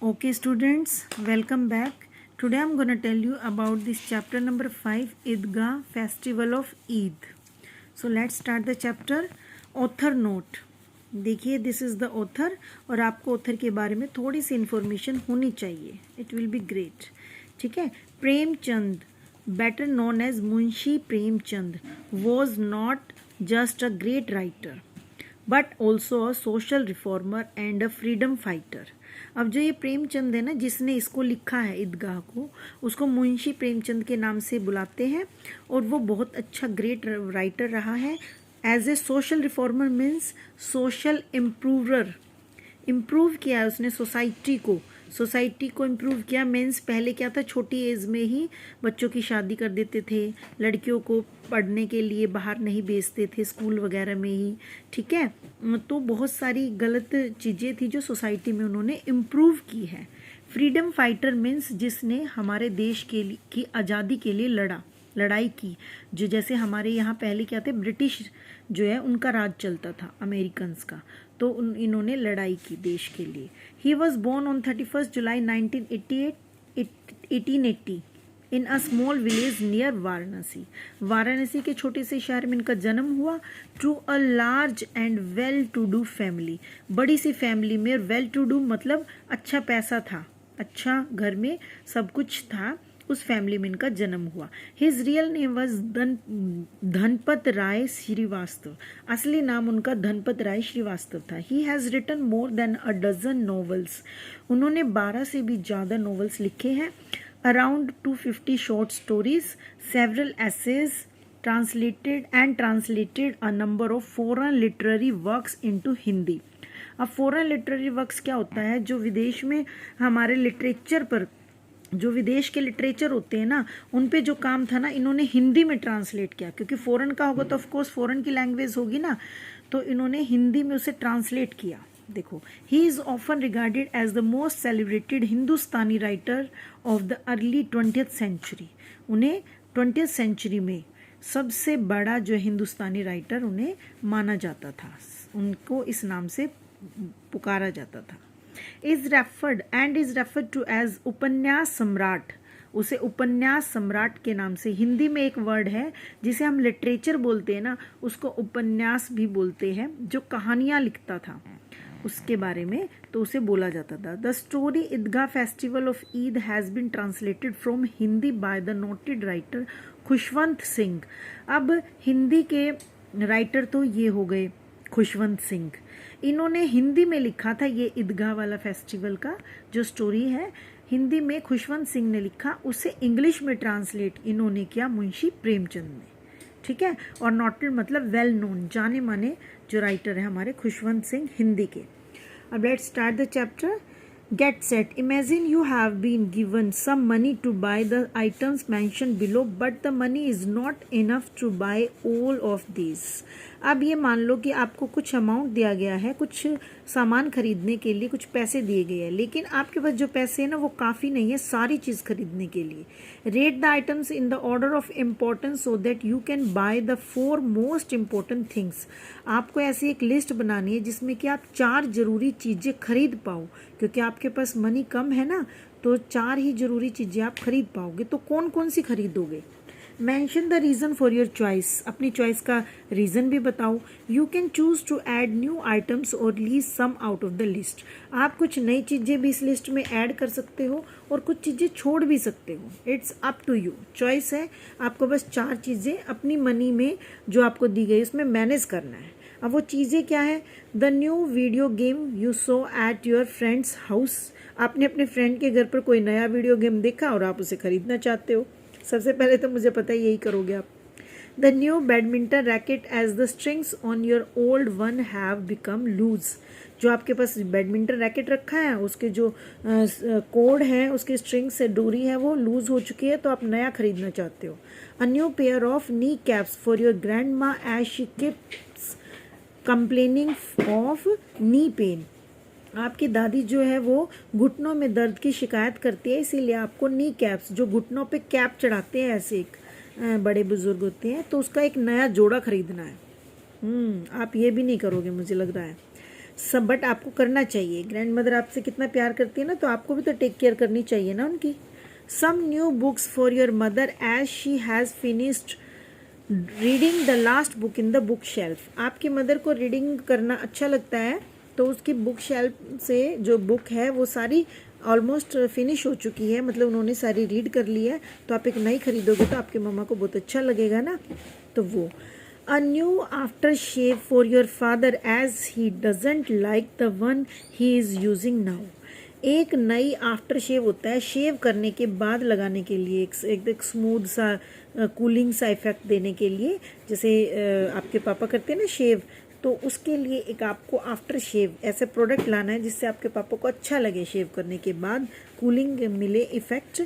Okay, students, welcome back. Today I'm going to tell you about this chapter number 5, Idgah Festival of Eid. So let's start the chapter. Author note. देखिए this is the author और आपको author के बारे में थोड़ी सी information होनी चाहिए. It will be great. ठीक है. Premchand, better known as Munshi Premchand, was not just a great writer but also a social reformer and a freedom fighter. अब जो ये प्रेमचंद है ना, जिसने इसको लिखा है ईदगाह को, उसको मुंशी प्रेमचंद के नाम से बुलाते हैं और वो बहुत अच्छा ग्रेट राइटर रहा है. As a social reformer means social improver. Improve किया है उसने सोसाइटी को इम्प्रूव किया. मीन्स पहले क्या था, छोटी एज में ही बच्चों की शादी कर देते थे, लड़कियों को पढ़ने के लिए बाहर नहीं भेजते थे, स्कूल वगैरह में ही. ठीक है. तो बहुत सारी गलत चीज़ें थी जो सोसाइटी में उन्होंने इम्प्रूव की है. फ्रीडम फाइटर मीन्स जिसने हमारे देश के लिए की आज़ादी के लिए लड़ाई की. जो जैसे हमारे यहाँ पहले क्या थे, ब्रिटिश जो है उनका राज चलता था, अमेरिकन्स का, तो इन्होंने लड़ाई की देश के लिए. He was born on 31 July 1880 in a small village near Varanasi के छोटे से शहर में इनका जन्म हुआ. To a large and well to do family, बड़ी सी फैमिली में. वेल टू डू मतलब अच्छा पैसा था, अच्छा घर में सब कुछ था, उस फैमिली में इनका जन्म हुआ. His real name was Dhanpat Rai Srivastava. असली नाम उनका धनपत राय श्रीवास्तव था. He has written more than a dozen novels. उन्होंने 12 से भी ज़्यादा नॉवेल्स लिखे हैं. Around 250 short stories, several essays, translated a number of foreign literary works into Hindi. अब फॉरेन लिटरेरी वर्क्स क्या होता है, जो विदेश में हमारे लिटरेचर पर, जो विदेश के लिटरेचर होते हैं ना, उन पे जो काम था ना, इन्होंने हिंदी में ट्रांसलेट किया. क्योंकि फॉरेन का होगा तो ऑफ कोर्स फॉरेन की लैंग्वेज होगी ना, तो इन्होंने हिंदी में उसे ट्रांसलेट किया. देखो, he is often regarded as the most celebrated Hindustani writer of the early 20th century. उन्हें 20th सेंचुरी में सबसे बड़ा जो हिंदुस्तानी राइटर उन्हें माना जाता था, उनको इस नाम से पुकारा जाता था. इज रेफर्ड टू एज उपन्यास सम्राट. उसे उपन्यास सम्राट के नाम से, हिंदी में एक वर्ड है जिसे हम लिटरेचर बोलते हैं ना, उसको उपन्यास भी बोलते हैं. जो कहानियां लिखता था उसके बारे में, तो उसे बोला जाता था. The story Eidgah festival of Eid has been translated from Hindi by the noted writer Khushwant Singh. अब हिंदी के राइटर तो ये हो गए खुशवंत सिंह. इन्होंने हिंदी में लिखा था ये ईदगाह वाला फेस्टिवल का जो स्टोरी है, हिंदी में खुशवंत सिंह ने लिखा. उसे इंग्लिश में ट्रांसलेट इन्होंने किया मुंशी प्रेमचंद ने. ठीक है. और नोटेड मतलब वेल नोन, जाने माने जो राइटर है हमारे खुशवंत सिंह हिंदी के. अब let's start the chapter. Get set. Imagine you have been given some money to buy the items mentioned below, but the money is not enough to buy all of these. अब ये मान लो कि आपको कुछ अमाउंट दिया गया है, कुछ सामान खरीदने के लिए कुछ पैसे दिए गए हैं, लेकिन आपके पास जो पैसे हैं ना वो काफ़ी नहीं है सारी चीज़ खरीदने के लिए. Rate the items in the order of importance so that you can by the 4 most important things. आपको ऐसी एक लिस्ट बनानी है जिसमें कि आप 4 ज़रूरी चीज़ें खरीद पाओ. क्योंकि आपके पास मनी कम है ना, तो 4 ही ज़रूरी चीज़ें आप खरीद पाओगे. तो कौन कौन सी खरीदोगे. Mention the reason for your choice. अपनी चॉइस का रीज़न भी बताओ. You can choose to add new items और leave some out of the list. आप कुछ नई चीज़ें भी इस लिस्ट में ऐड कर सकते हो और कुछ चीज़ें छोड़ भी सकते हो. It's up to you. Choice है. आपको बस 4 चीज़ें अपनी मनी में जो आपको दी गई उसमें मैनेज करना है. अब वो चीज़ें क्या है. The new video game you so at your friends house. आपने अपने फ्रेंड के घर पर कोई नया वीडियो गेम देखा और आप उसे खरीदना चाहते हो. सबसे पहले तो मुझे पता है यही करोगे आप. The new badminton racket as the strings on your old one have become loose. जो आपके पास बैडमिंटन रैकेट रखा है उसके जो कोड है, उसके स्ट्रिंग से डोरी है वो लूज हो चुकी है, तो आप नया खरीदना चाहते हो. A new pair of knee caps for your grandma as she keeps complaining of knee pain. आपकी दादी जो है वो घुटनों में दर्द की शिकायत करती है, इसीलिए आपको नी कैप्स, जो घुटनों पे कैप चढ़ाते हैं ऐसे एक बड़े बुजुर्ग होते हैं, तो उसका एक नया जोड़ा खरीदना है. आप ये भी नहीं करोगे मुझे लग रहा है. सब, बट आपको करना चाहिए। ग्रैंड मदर आपसे कितना प्यार करती है ना, तो आपको भी तो टेक केयर करनी चाहिए ना उनकी। Some new books for your mother as she has finished reading the last book in the book shelf. आपकी मदर को रीडिंग करना अच्छा लगता है, तो उसकी बुक शेल्फ से जो बुक है वो सारी ऑलमोस्ट फिनिश हो चुकी है, मतलब उन्होंने सारी रीड कर ली है। तो आप एक नई खरीदोगे तो आपके मम्मा को बहुत अच्छा लगेगा ना। तो वो a new aftershave for your father as he doesn't like the one he is using now. एक नई आफ्टर शेव होता है शेव करने के बाद लगाने के लिए, एक स्मूथ सा कूलिंग सा इफेक्ट देने के लिए, जैसे आपके पापा करते हैं ना शेव, तो उसके लिए एक आपको आफ्टर शेव ऐसे प्रोडक्ट लाना है जिससे आपके पापा को अच्छा लगे शेव करने के बाद, कूलिंग मिले इफेक्ट,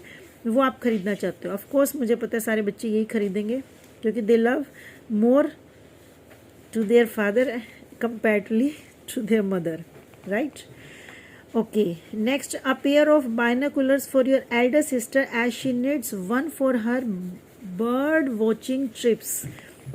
वो आप खरीदना चाहते हो। ऑफ कोर्स मुझे पता है सारे बच्चे यही खरीदेंगे क्योंकि they love more to their father comparatively to their mother, right. Okay, next a pair of binoculars for your elder sister as she needs one for her bird watching trips।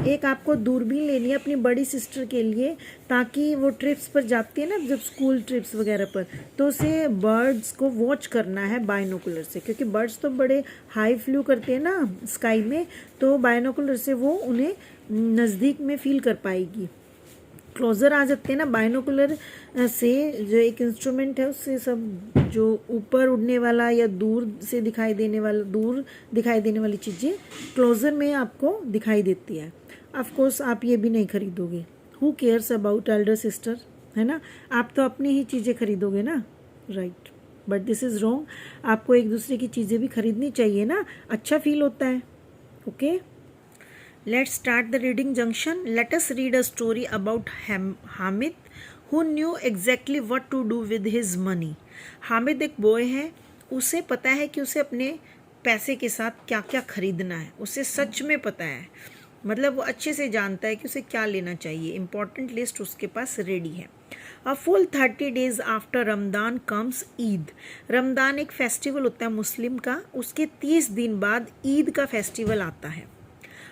एक आपको दूरबीन लेनी है अपनी बड़ी सिस्टर के लिए, ताकि वो ट्रिप्स पर जाती है ना, जब स्कूल ट्रिप्स वगैरह पर, तो उसे बर्ड्स को वॉच करना है बाइनोकुलर से, क्योंकि बर्ड्स तो बड़े हाई फ्लू करते हैं ना स्काई में, तो बाइनोकुलर से वो उन्हें नज़दीक में फील कर पाएगी। क्लोजर आ जाते हैं ना बाइनोकुलर से, जो एक इंस्ट्रूमेंट है उससे सब जो ऊपर उड़ने वाला या दूर दिखाई देने वाली चीज़ें क्लोजर में आपको दिखाई देती है। ऑफ कोर्स आप ये भी नहीं खरीदोगे, who cares about Elder sister, है ना, आप तो अपनी ही चीज़ें खरीदोगे ना, right. But this is wrong, आपको एक दूसरे की चीज़ें भी खरीदनी चाहिए ना, अच्छा फील होता है। Okay, let's start the reading junction. Let us read a story about Hamid who knew exactly what to do with his money। Hamid एक बॉय है, उसे पता है कि उसे अपने पैसे के साथ क्या क्या खरीदना है, उसे सच में पता है, मतलब वो अच्छे से जानता है कि उसे क्या लेना चाहिए। इम्पॉर्टेंट लिस्ट उसके पास रेडी है। A full 30 days after Ramadan comes Eid. Ramadan एक फेस्टिवल होता है मुस्लिम का, उसके 30 दिन बाद ईद का फेस्टिवल आता है।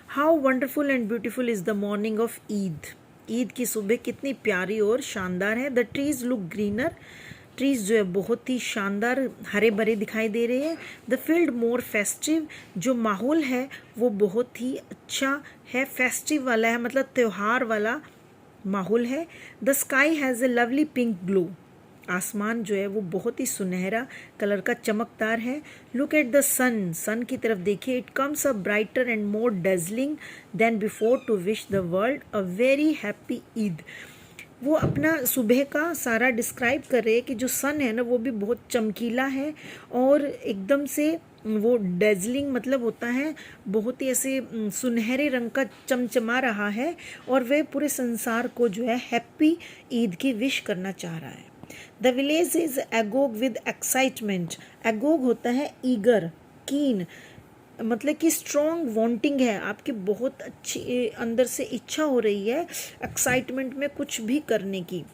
How wonderful and beautiful is the morning of Eid. Eid की सुबह कितनी प्यारी और शानदार है। The trees look greener। Trees जो है बहुत ही शानदार हरे भरे दिखाई दे रहे हैं। The field more festive। जो माहौल है वो बहुत ही अच्छा है, फेस्टिव वाला है, मतलब त्योहार वाला माहौल है। The sky has a lovely pink glow। आसमान जो है वो बहुत ही सुनहरा कलर का चमकदार है। Look at the sun. Sun की तरफ देखिए। It comes a brighter and more dazzling than before to wish the world a very happy Eid. वो अपना सुबह का सारा डिस्क्राइब कर रहे हैं कि जो सन है ना वो भी बहुत चमकीला है और एकदम से वो डेजलिंग मतलब होता है बहुत ही ऐसे सुनहरे रंग का चमचमा रहा है, और वह पूरे संसार को जो है हैप्पी ईद की विश करना चाह रहा है। The village is agog with excitement. Agog होता है ईगर, कीन, मतलब कि स्ट्रॉन्ग वांटिंग है, आपकी बहुत अच्छी अंदर से इच्छा हो रही है एक्साइटमेंट में कुछ भी करने की।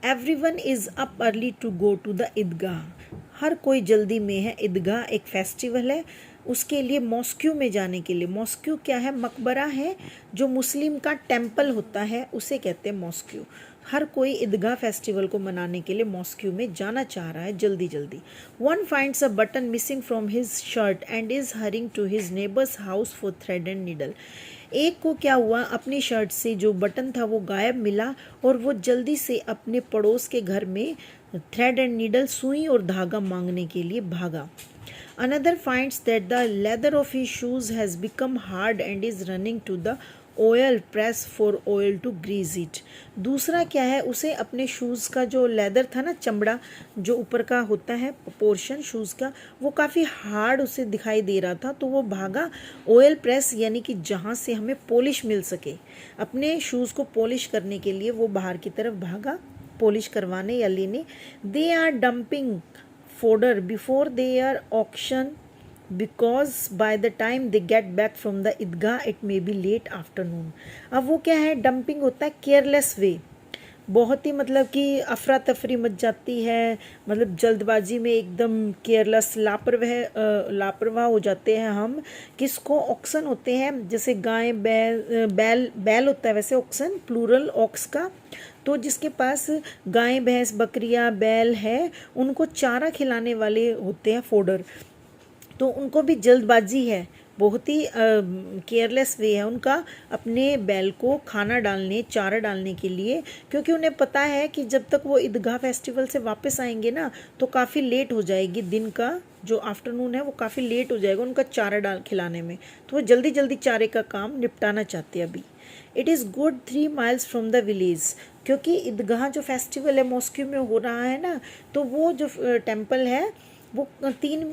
Everyone is up early to go to the Eidgah. हर कोई जल्दी में है। ईदगाह एक फेस्टिवल है, उसके लिए मॉस्क्यू में जाने के लिए। मॉस्क्यू क्या है? मकबरा है, जो मुस्लिम का टेम्पल होता है उसे कहते हैं मॉस्क्यू। हर कोई ईदगाह फेस्टिवल को मनाने के लिए मॉस्क्यू में जाना चाह रहा है जल्दी जल्दी। One finds a button missing from his shirt and is hurrying to his neighbours house for thread and needle. एक को क्या हुआ, अपनी शर्ट से जो बटन था वो गायब मिला और वो जल्दी से अपने पड़ोस के घर में थ्रेड एंड नीडल, सुई और धागा मांगने के लिए भागा। Another finds that the leather of his shoes has become hard and is running to the oil press for oil to grease it। दूसरा क्या है, उसे अपने शूज़ का जो लेदर था ना, चमड़ा जो ऊपर का होता है पोर्शन शूज़ का, वो काफ़ी हार्ड उसे दिखाई दे रहा था, तो वो भागा ऑयल प्रेस, यानी कि जहाँ से हमें पॉलिश मिल सके। अपने शूज़ को पॉलिश करने के लिए वो बाहर की तरफ भागा पॉलिश करवाने या लेने। They are dumping fodder before their auction because by the time they get back from the Eidgah it may be late afternoon। अब वो क्या है, डंपिंग होता है केयरलेस वे, बहुत ही मतलब कि अफरा तफरी मच जाती है, मतलब जल्दबाजी में एकदम केयरलेस लापरवाह हो जाते हैं हम। किसको? ऑक्सन होते हैं, जैसे गाय, बैल होता है वैसे ऑक्सन, प्लूरल ऑक्स का। तो जिसके पास गाय, भैंस, बकरियां, बैल है, उनको चारा खिलाने वाले होते हैं फोडर, तो उनको भी जल्दबाजी है, बहुत ही केयरलेस वे है उनका अपने बैल को खाना डालने, चारा डालने के लिए, क्योंकि उन्हें पता है कि जब तक वो ईदगाह फेस्टिवल से वापस आएंगे ना तो काफ़ी लेट हो जाएगी, दिन का जो आफ्टरनून है वो काफ़ी लेट हो जाएगा उनका चारा खिलाने में, तो वो जल्दी जल्दी चारे का काम निपटाना चाहते हैं अभी। It is good 3 miles from the village, क्योंकि ईदगाह जो फेस्टिवल है मॉस्को में हो रहा है ना, तो वो जो टेम्पल है वो 3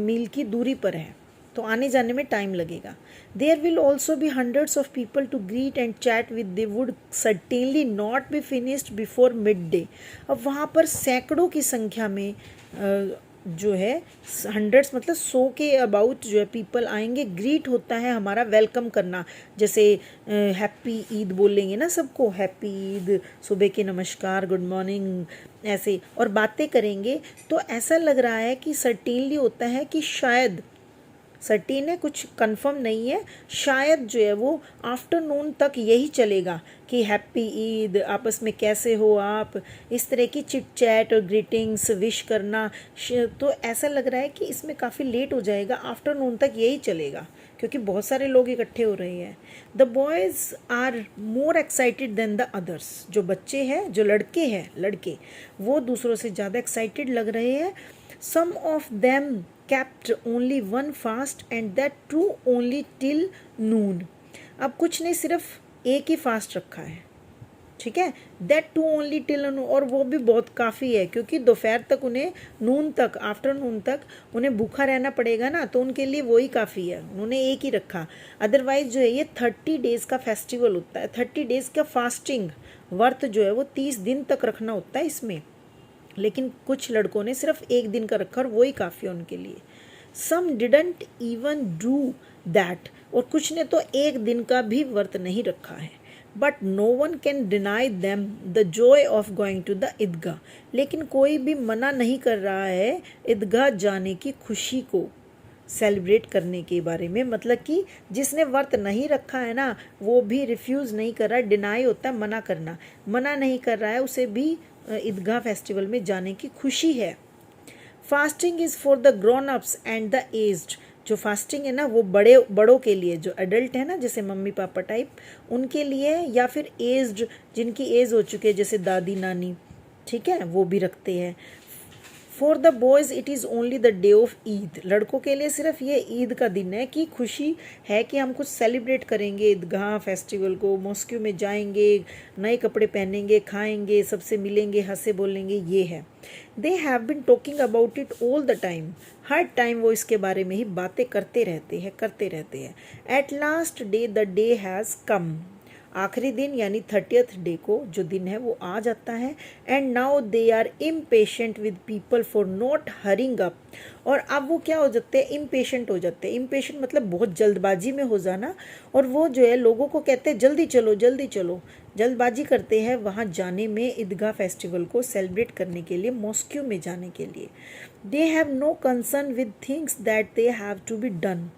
मील की दूरी पर है, तो आने जाने में टाइम लगेगा। There will also be hundreds of people to greet and chat with, they would certainly not be finished before midday. अब वहाँ पर सैकड़ों की संख्या में जो है, हंड्रेड्स मतलब 100 के अबाउट जो है पीपल आएंगे। ग्रीट होता है हमारा वेलकम करना, जैसे हैप्पी ईद बोलेंगे ना सबको, हैप्पी ईद, सुबह के नमस्कार, गुड मॉर्निंग, ऐसे, और बातें करेंगे। तो ऐसा लग रहा है कि सर्टेनली होता है कि शायद, सर्टेन है कुछ कंफर्म नहीं है, शायद जो है वो आफ्टरनून तक यही चलेगा कि हैप्पी ईद, आपस में कैसे हो आप, इस तरह की चिट चैट और ग्रीटिंग्स, विश करना। तो ऐसा लग रहा है कि इसमें काफ़ी लेट हो जाएगा, आफ्टरनून तक यही चलेगा क्योंकि बहुत सारे लोग इकट्ठे हो रहे हैं। The boys are more excited than the others, जो बच्चे हैं, जो लड़के वो दूसरों से ज़्यादा एक्साइटेड लग रहे हैं। Some of them kept only one fast and that too only till noon। अब कुछ ने सिर्फ एक ही फास्ट रखा है, ठीक है, that too only till noon, और वो भी बहुत काफ़ी है क्योंकि दोपहर तक उन्हें, नून तक, आफ्टरनून तक उन्हें भूखा रहना पड़ेगा ना, तो उनके लिए वही काफ़ी है, उन्होंने एक ही रखा। अदरवाइज जो है ये 30 डेज़ का फेस्टिवल होता है, 30 डेज़ का फास्टिंग व्रत जो है वो 30 दिन तक रखना होता है इसमें, लेकिन कुछ लड़कों ने सिर्फ एक दिन का रखा और वही काफ़ी है उनके लिए। सम डिडंट इवन डू दैट, और कुछ ने तो एक दिन का भी व्रत नहीं रखा है। But no one can deny them the joy of going to the Eidgah, लेकिन कोई भी मना नहीं कर रहा है ईदगाह जाने की खुशी को सेलिब्रेट करने के बारे में। मतलब कि जिसने व्रत नहीं रखा है ना वो भी रिफ्यूज़ नहीं कर रहा है, डिनाई होता है मना करना, मना नहीं कर रहा है, उसे भी ईदगाह फेस्टिवल में जाने की खुशी है। Fasting is for the grown ups and the aged, जो फास्टिंग है ना वो बड़ों के लिए, जो एडल्ट है ना जैसे मम्मी पापा टाइप, उनके लिए, या फिर एज्ड जिनकी एज हो चुकी है जैसे दादी नानी, ठीक है, वो भी रखते हैं। For the boys it is only the day of Eid, लड़कों के लिए सिर्फ ये ईद का दिन है कि खुशी है कि हम कुछ सेलिब्रेट करेंगे ईदगाह फेस्टिवल को, मॉस्को में जाएंगे, नए कपड़े पहनेंगे, खाएंगे, सबसे मिलेंगे, हंसे बोलेंगे, ये है। They have been talking about it all the time, her time वो इसके बारे में ही बातें करते रहते हैं। At last day the day has come, आखिरी दिन यानी 30th डे को जो दिन है वो आ जाता है। And now they are impatient with people for not hurrying up, और अब वो क्या हो जाते हैं, इम्पेशेंट हो जाते हैं। इम्पेशेंट मतलब बहुत जल्दबाजी में हो जाना, और वो जो है लोगों को कहते हैं जल्दी चलो जल्दी चलो, जल्दबाजी करते हैं वहाँ जाने में, ईदगाह फेस्टिवल को सेलिब्रेट करने के लिए, मॉस्को में जाने के लिए। They have no concern with things that they have to be done,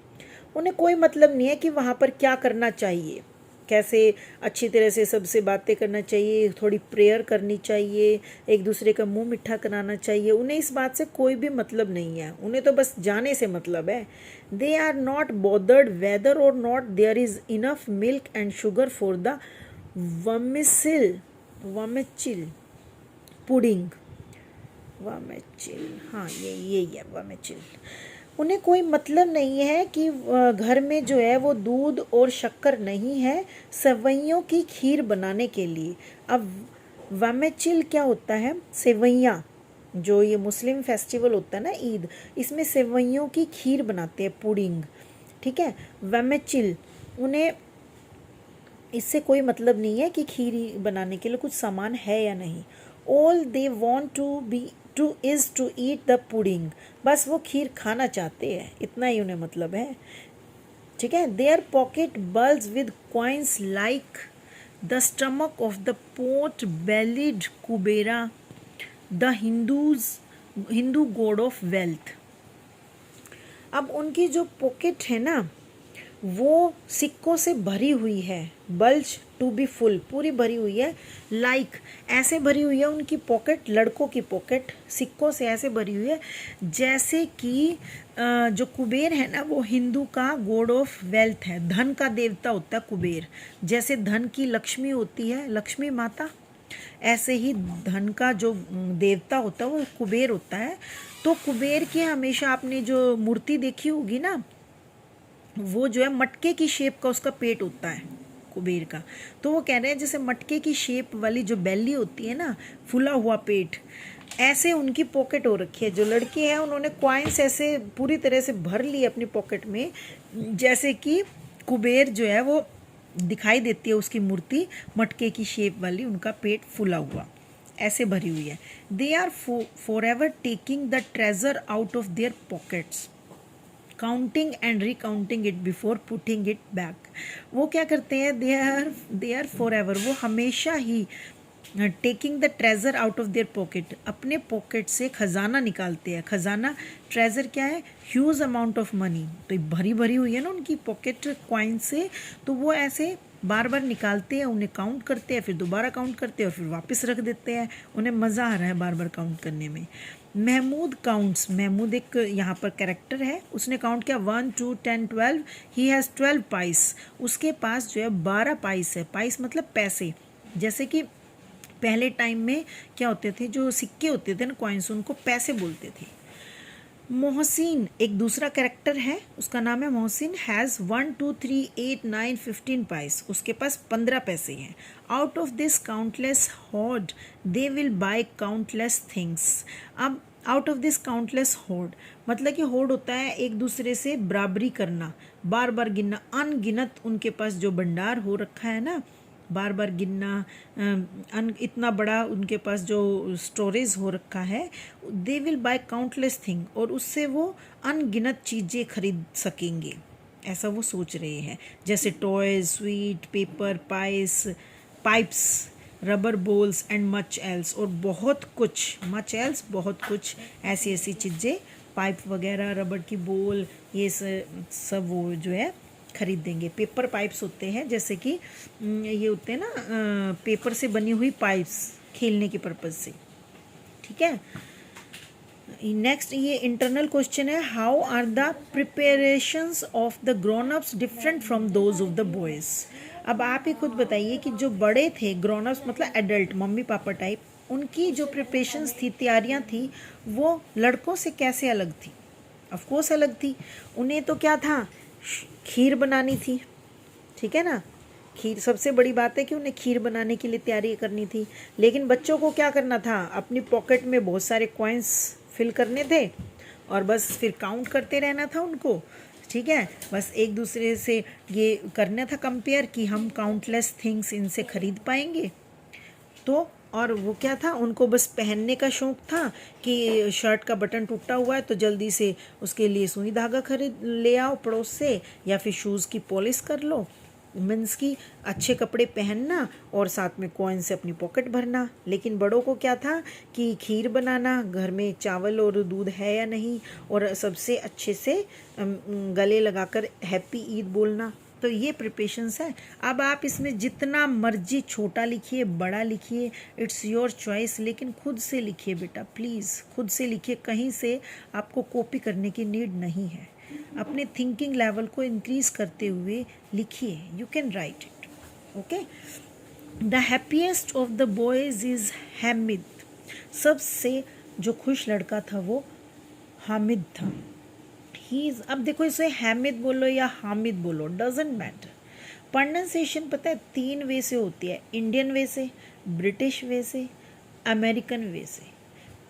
उन्हें कोई मतलब नहीं है कि वहाँ पर क्या करना चाहिए, कैसे अच्छी तरह से सबसे बातें करना चाहिए, थोड़ी प्रेयर करनी चाहिए, एक दूसरे का मुंह मिठा कराना चाहिए, उन्हें इस बात से कोई भी मतलब नहीं है, उन्हें तो बस जाने से मतलब है। They are not bothered whether or not there is enough milk and sugar for the vermicelli pudding, हाँ यही है वमेचिल। उन्हें कोई मतलब नहीं है कि घर में जो है वो दूध और शक्कर नहीं है सेवइयों की खीर बनाने के लिए। अब वमेचिल क्या होता है, सेवइयाँ, जो ये मुस्लिम फेस्टिवल होता है ना ईद, इसमें सेवइयों की खीर बनाते हैं, पुडिंग, ठीक है। वमेचिल, उन्हें इससे कोई मतलब नहीं है कि खीर बनाने के लिए कुछ सामान है या नहीं। All they want to eat the pudding, बस वो खीर खाना चाहते हैं, इतना ही उन्हें मतलब है, ठीक है। Their pocket bulge with coins like the stomach of the pot bellied Kubera the Hindu god of wealth. अब उनकी जो पॉकेट है ना वो सिक्कों से भरी हुई है, बल्ज टू बी फुल, पूरी भरी हुई है, लाइक ऐसे भरी हुई है उनकी पॉकेट, लड़कों की पॉकेट सिक्कों से ऐसे भरी हुई है जैसे कि जो कुबेर है ना वो हिंदू का गॉड ऑफ वेल्थ है, धन का देवता होता है कुबेर। जैसे धन की लक्ष्मी होती है लक्ष्मी माता, ऐसे ही धन का जो देवता होता है वो कुबेर होता है। तो कुबेर की हमेशा आपने जो मूर्ति देखी होगी ना वो जो है मटके की शेप का उसका पेट होता है कुबेर का। तो वो कह रहे हैं जैसे मटके की शेप वाली जो बेली होती है ना, फूला हुआ पेट, ऐसे उनकी पॉकेट हो रखी है। जो लड़के हैं उन्होंने कॉइन्स ऐसे पूरी तरह से भर लिए अपनी पॉकेट में, जैसे कि कुबेर जो है वो दिखाई देती है उसकी मूर्ति मटके की शेप वाली, उनका पेट फूला हुआ ऐसे भरी हुई है। They are forever taking the treasure out of their pockets, counting and recounting it before putting it back. वो क्या करते हैं, दे आर फॉर एवर, वो हमेशा ही taking the treasure out of their pocket, अपने पॉकेट से खजाना निकालते हैं। खजाना, ट्रेजर क्या है, ह्यूज अमाउंट ऑफ मनी। तो भरी भरी हुई है ना उनकी पॉकेट कॉइन से, तो वो ऐसे बार बार निकालते हैं, उन्हें काउंट करते हैं, फिर दोबारा काउंट करते हैं और फिर वापस रख देते हैं। उन्हें मज़ा आ रहा है बार बार काउंट करने में। महमूद काउंट्स, महमूद एक यहाँ पर कैरेक्टर है, उसने काउंट किया 1 2 10 12, ही हैज़ 12 पाइस। उसके पास जो है 12 पाइस है। पाइस मतलब पैसे। जैसे कि पहले टाइम में क्या होते थे, जो सिक्के होते थे ना कॉइन्स, उनको पैसे बोलते थे। मोहसिन एक दूसरा कैरेक्टर है, उसका नाम है मोहसिन, हैज़ 1 2 3 8 9 15 पाइस। उसके पास 15 पैसे हैं। Out of this countless hoard they will buy countless things. अब out of this countless hoard मतलब कि होर्ड होता है एक दूसरे से बराबरी करना, बार बार गिनना, अनगिनत उनके पास जो भंडार हो रखा है ना, बार बार गिनना, इतना बड़ा उनके पास जो स्टोरेज हो रखा है। दे विल बाय काउंटलेस थिंग, और उससे वो अनगिनत चीज़ें खरीद सकेंगे, ऐसा वो सोच रहे हैं। जैसे toys, sweet, paper, pipes, rubber balls and much else, और बहुत कुछ, मच एल्स बहुत कुछ, ऐसी ऐसी चीज़ें, पाइप वगैरह, रबर की बॉल, ये सब वो जो है खरीद देंगे। पेपर पाइप्स होते हैं, जैसे कि ये होते हैं ना पेपर से बनी हुई पाइप्स, खेलने के पर्पज़ से। ठीक है, नेक्स्ट ये इंटरनल क्वेश्चन है, how are the preparations of the grown ups different from those of the boys. अब आप ही खुद बताइए कि जो बड़े थे, ग्रोन अप्स मतलब एडल्ट, मम्मी पापा टाइप, उनकी जो प्रिपरेशंस थी, तैयारियां थी, वो लड़कों से कैसे अलग थी। ऑफ कोर्स अलग थी। उन्हें तो क्या था, खीर बनानी थी, ठीक है ना, खीर सबसे बड़ी बात है कि उन्हें खीर बनाने के लिए तैयारी करनी थी। लेकिन बच्चों को क्या करना था, अपनी पॉकेट में बहुत सारे कॉइन्स फिल करने थे और बस फिर काउंट करते रहना था उनको। ठीक है, बस एक दूसरे से ये करना था कंपेयर कि हम काउंटलेस थिंग्स इनसे खरीद पाएंगे। तो और वो क्या था, उनको बस पहनने का शौक़ था कि शर्ट का बटन टूटा हुआ है तो जल्दी से उसके लिए सुई धागा खरीद ले आओ पड़ोस से, या फिर शूज़ की पॉलिश कर लो, मीन्स की अच्छे कपड़े पहनना और साथ में कॉइन से अपनी पॉकेट भरना। लेकिन बड़ों को क्या था कि खीर बनाना, घर में चावल और दूध है या नहीं, और सबसे अच्छे से गले लगाकर हैप्पी ईद बोलना। तो ये प्रिपरेशंस है। अब आप इसमें जितना मर्जी छोटा लिखिए, बड़ा लिखिए, इट्स योर चॉइस, लेकिन खुद से लिखिए बेटा, प्लीज़ खुद से लिखिए, कहीं से आपको कॉपी करने की नीड नहीं है। अपने थिंकिंग लेवल को इंक्रीज करते हुए लिखिए, you can write it. Okay, the happiest of the boys is Hamid. सबसे जो खुश लड़का था वो हामिद था। अब देखो इसे हामिद बोलो या हामिद बोलो, डजेंट मैटर। प्रोनाउंसिएशन पता है 3 वे से होती है, इंडियन वे से, ब्रिटिश वे से, अमेरिकन वे से।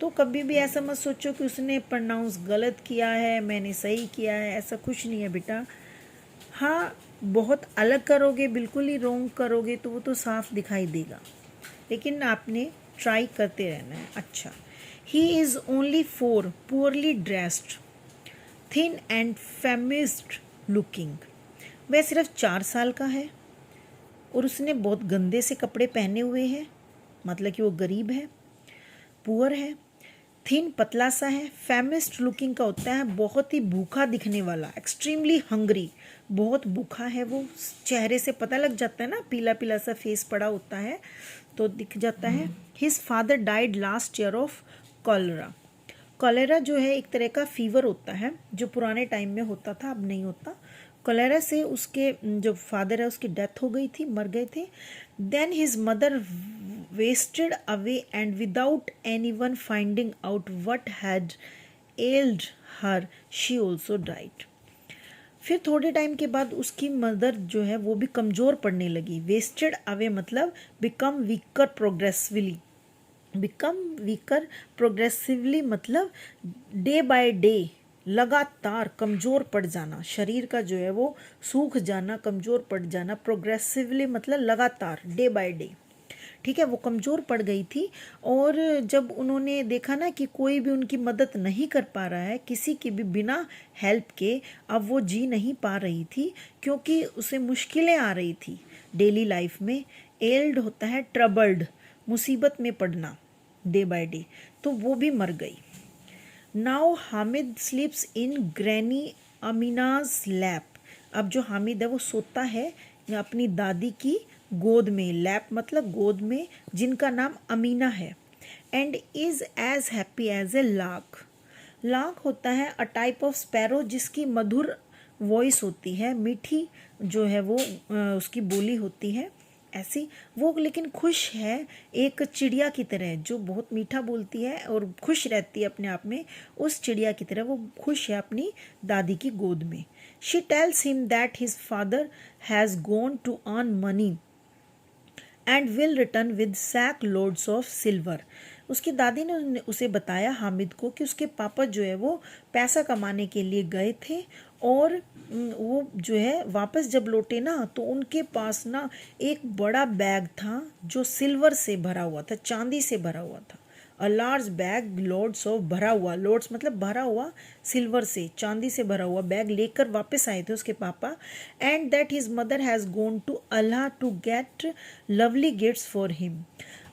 तो कभी भी ऐसा मत सोचो कि उसने प्रोनाउंस गलत किया है, मैंने सही किया है, ऐसा कुछ नहीं है बेटा। हाँ, बहुत अलग करोगे, बिल्कुल ही रॉन्ग करोगे तो वो तो साफ दिखाई देगा, लेकिन आपने ट्राई करते रहना है। अच्छा, he is only 4, poorly dressed, thin and famished looking. वह सिर्फ 4 साल का है, और उसने बहुत गंदे से कपड़े पहने हुए हैं, मतलब कि वो गरीब है, पुअर है। थिन पतला सा है। फैमिस्ट लुकिंग का होता है बहुत ही भूखा दिखने वाला, एक्सट्रीमली हंग्री, बहुत भूखा है वो, चेहरे से पता लग जाता है ना, पीला पीला सा फेस पड़ा होता है तो दिख जाता है। His father died last year of cholera. Cholera जो है एक तरह का फीवर होता है जो पुराने टाइम में होता था, अब नहीं होता। कॉलेरा से उसके जो फादर है उसकी डेथ हो गई थी, मर गए थे। Then his mother wasted away and without any one finding out what had ailed her she also died. फिर थोड़े टाइम के बाद उसकी मदर जो है वो भी कमज़ोर पड़ने लगी। वेस्टेड अवे मतलब become weaker progressively, become weaker progressively मतलब डे बाय डे, लगातार कमज़ोर पड़ जाना, शरीर का जो है वो सूख जाना, कमज़ोर पड़ जाना। प्रोग्रेसिवली मतलब लगातार, डे बाय डे, ठीक है। वो कमज़ोर पड़ गई थी और जब उन्होंने देखा ना कि कोई भी उनकी मदद नहीं कर पा रहा है, किसी की भी बिना हेल्प के, अब वो जी नहीं पा रही थी क्योंकि उसे मुश्किलें आ रही थी डेली लाइफ में। एल्ड होता है ट्रबल्ड, मुसीबत में पड़ना, डे बाय डे, तो वो भी मर गई। नाउ हामिद स्लीप्स इन ग्रैनी अमीनाज लैप। अब जो हामिद है वो सोता है अपनी दादी की गोद में, लैप मतलब गोद में, जिनका नाम अमीना है। And is as happy as a lark. Lark होता है अ टाइप ऑफ स्पैरो जिसकी मधुर वॉइस होती है, मीठी जो है वो उसकी बोली होती है ऐसी वो, लेकिन खुश है एक चिड़िया की तरह जो बहुत मीठा बोलती है और खुश रहती है अपने आप में। उस चिड़िया की तरह वो खुश है अपनी दादी की गोद में। She tells him that his father has gone to earn money and will return with sack loads of silver. उसकी दादी ने उसे बताया हामिद को कि उसके पापा जो है वो पैसा कमाने के लिए गए थे और वो जो है वापस जब लौटे ना तो उनके पास ना एक बड़ा बैग था जो सिल्वर से भरा हुआ था, चांदी से भरा हुआ था। A large bag loads of, भरा हुआ, लोड्स मतलब भरा हुआ, सिल्वर से, चांदी से भरा हुआ बैग लेकर वापस आए थे उसके पापा। And that his mother has gone to Allah to get lovely gifts for him.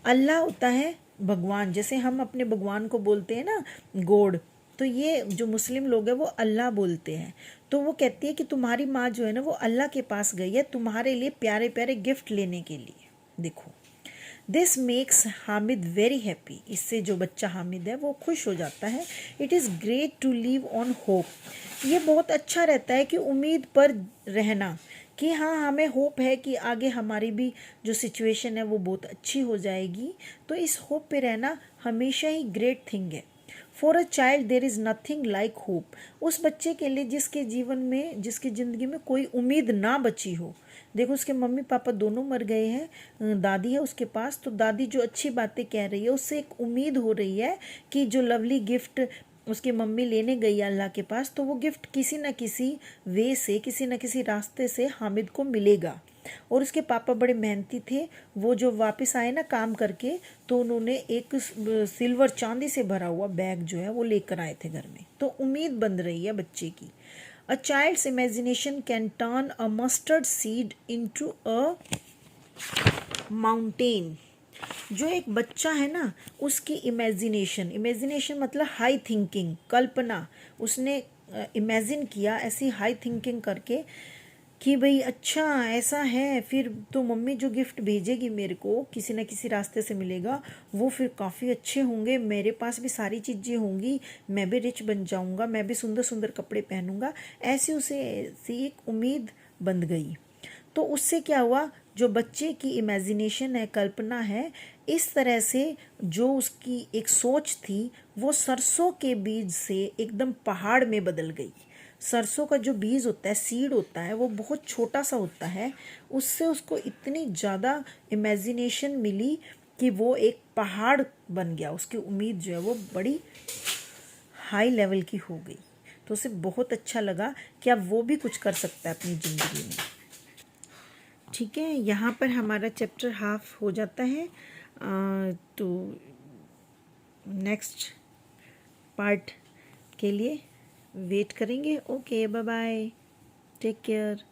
अल्लाह होता है भगवान, जैसे हम अपने भगवान को बोलते हैं ना गॉड, तो ये जो मुस्लिम लोग हैं वो अल्लाह बोलते हैं। तो वो कहती है कि तुम्हारी माँ जो है ना वो अल्लाह के पास गई है तुम्हारे लिए प्यारे प्यारे गिफ्ट लेने के लिए। देखो, this makes Hamid very happy. इससे जो बच्चा हामिद है वो खुश हो जाता है। It is great to live on hope. ये बहुत अच्छा रहता है कि उम्मीद पर रहना, कि हाँ हमें होप है कि आगे हमारी भी जो सिचुएशन है वो बहुत अच्छी हो जाएगी, तो इस होप पे रहना हमेशा ही ग्रेट थिंग है। For a child there is nothing like hope. उस बच्चे के लिए जिसके जीवन में, जिसकी ज़िंदगी में कोई उम्मीद ना बची हो। देखो उसके मम्मी पापा दोनों मर गए हैं, दादी है उसके पास, तो दादी जो अच्छी बातें कह रही है उससे एक उम्मीद हो रही है कि जो लवली गिफ्ट उसकी मम्मी लेने गई अल्लाह के पास, तो वो गिफ्ट किसी न किसी वे से, किसी न किसी रास्ते से हामिद को मिलेगा। और उसके पापा बड़े मेहनती थे, वो जो वापस आए ना काम करके, तो उन्होंने एक सिल्वर चांदी से भरा हुआ बैग जो है वो लेकर आए थे घर में। तो उम्मीद बन रही है बच्चे की। A child's imagination can turn a mustard seed into a mountain. जो एक बच्चा है ना उसकी इमेजिनेशन, इमेजिनेशन मतलब हाई थिंकिंग, कल्पना, उसने इमेजिन किया ऐसी हाई थिंकिंग करके कि भाई अच्छा ऐसा है, फिर तो मम्मी जो गिफ्ट भेजेगी मेरे को किसी न किसी रास्ते से मिलेगा, वो फिर काफ़ी अच्छे होंगे, मेरे पास भी सारी चीज़ें होंगी, मैं भी रिच बन जाऊंगा, मैं भी सुंदर सुंदर कपड़े पहनूंगा। ऐसी उसे ऐसी एक उम्मीद बन गई। तो उससे क्या हुआ, जो बच्चे की इमेजिनेशन है, कल्पना है, इस तरह से जो उसकी एक सोच थी वो सरसों के बीज से एकदम पहाड़ में बदल गई। सरसों का जो बीज होता है, सीड होता है, वो बहुत छोटा सा होता है, उससे उसको इतनी ज़्यादा इमेजिनेशन मिली कि वो एक पहाड़ बन गया। उसकी उम्मीद जो है वो बड़ी हाई लेवल की हो गई। तो उसे बहुत अच्छा लगा कि अब वो भी कुछ कर सकता है अपनी ज़िंदगी में। ठीक है, यहाँ पर हमारा चैप्टर हाफ हो जाता है। तो नेक्स्ट पार्ट के लिए वेट करेंगे। Okay, bye bye, take care.